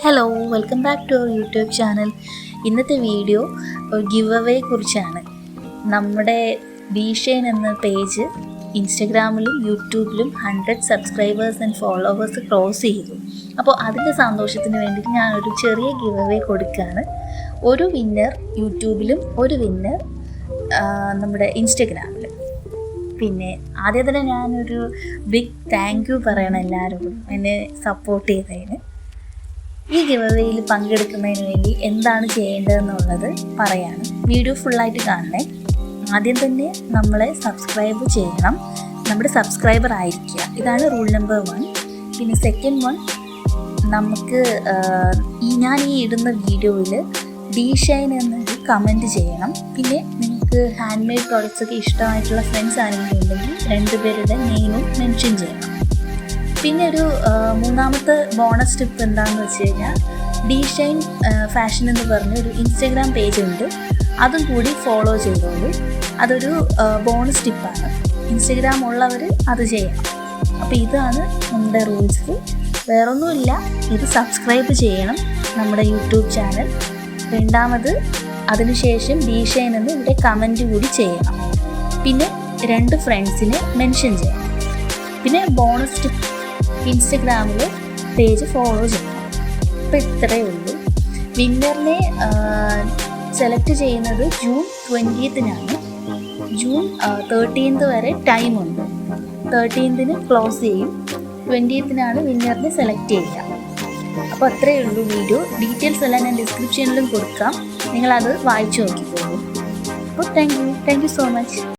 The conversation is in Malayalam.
Hello, welcome back to our YouTube channel. ഇന്നത്തെ വീഡിയോ ഗിവ് അവേ കുറിച്ചാണ്. നമ്മുടെ ബീഷൈൻ എന്ന പേജ് ഇൻസ്റ്റഗ്രാമിലും യൂട്യൂബിലും 100 സബ്സ്ക്രൈബേഴ്സ് ആൻഡ് ഫോളോവേഴ്സ് ക്രോസ് ചെയ്തു. അപ്പോൾ അതിൻ്റെ സന്തോഷത്തിന് വേണ്ടി ഞാനൊരു ചെറിയ ഗിവ് അവേ കൊടുക്കുകയാണ്. ഒരു വിന്നർ യൂട്യൂബിലും ഒരു വിന്നർ നമ്മുടെ ഇൻസ്റ്റഗ്രാമിലും. പിന്നെ ആദ്യം തന്നെ ഞാനൊരു ബിഗ് താങ്ക് യു പറയണം എല്ലാവരോടും എന്നെ സപ്പോർട്ട് ചെയ്തതിന്. ഈ ഗിവ് അവേയിൽ പങ്കെടുക്കുന്നതിന് വേണ്ടി എന്താണ് ചെയ്യേണ്ടതെന്നുള്ളത് പറയാണ്. വീഡിയോ ഫുള്ളായിട്ട് കാണണേ. ആദ്യം തന്നെ നമ്മളെ സബ്സ്ക്രൈബ് ചെയ്യണം, നമ്മുടെ സബ്സ്ക്രൈബർ ആയിരിക്കുക. ഇതാണ് റൂൾ നമ്പർ 1. പിന്നെ സെക്കൻഡ് വൺ, നമുക്ക് ഞാൻ ഈ ഇടുന്ന വീഡിയോയിൽ ബീഷൈൻ എന്നൊരു കമൻറ്റ് ചെയ്യണം. പിന്നെ നിങ്ങൾക്ക് ഹാൻഡ് മെയ്ഡ് പ്രോഡക്റ്റ്സ് ഒക്കെ ഇഷ്ടമായിട്ടുള്ള ഫ്രണ്ട്സ് ആരെങ്കിലും ഉണ്ടെങ്കിൽ 2 പേരുടെ നെയിമും മെൻഷൻ ചെയ്യണം. പിന്നെ ഒരു മൂന്നാമത്തെ ബോണസ് ടിപ്പ് എന്താണെന്ന് വെച്ച് കഴിഞ്ഞാൽ, ബീഷൈൻ ഫാഷൻ എന്ന് പറഞ്ഞ ഒരു ഇൻസ്റ്റഗ്രാം പേജ് ഉണ്ട്, അതും കൂടി ഫോളോ ചെയ്തോളൂ. അതൊരു ബോണസ് ടിപ്പാണ്. ഇൻസ്റ്റഗ്രാം ഉള്ളവർ അത് ചെയ്യണം. അപ്പോൾ ഇതാണ് നമ്മുടെ റൂൾസ്. വേറൊന്നുമില്ല, ഇത് സബ്സ്ക്രൈബ് ചെയ്യണം നമ്മുടെ യൂട്യൂബ് ചാനൽ. രണ്ടാമത് അതിനുശേഷം ബീഷൈൻ എന്ന് ഇവിടെ കമൻറ്റ് കൂടി ചെയ്യണം. പിന്നെ 2 ഫ്രണ്ട്സിനെ മെൻഷൻ ചെയ്യണം. പിന്നെ ബോണസ് ടിപ്പ്, ഇൻസ്റ്റഗ്രാമിൽ പേജ് ഫോളോ ചെയ്യണം. അപ്പോൾ ഇത്രയേ ഉള്ളൂ. വിന്നറിനെ സെലക്ട് ചെയ്യുന്നത് ജൂൺ 20th. ജൂൺ 13th വരെ ടൈമുണ്ട്. 13th ക്ലോസ് ചെയ്യും. 20th വിന്നറിനെ സെലക്ട് ചെയ്യുക. അപ്പോൾ അത്രയേ ഉള്ളൂ വീഡിയോ. ഡീറ്റെയിൽസ് എല്ലാം ഞാൻ ഡിസ്ക്രിപ്ഷനിലും കൊടുക്കാം, നിങ്ങളത് വായിച്ചു നോക്കിക്കോളൂ. അപ്പോൾ താങ്ക് യു സോ മച്ച്.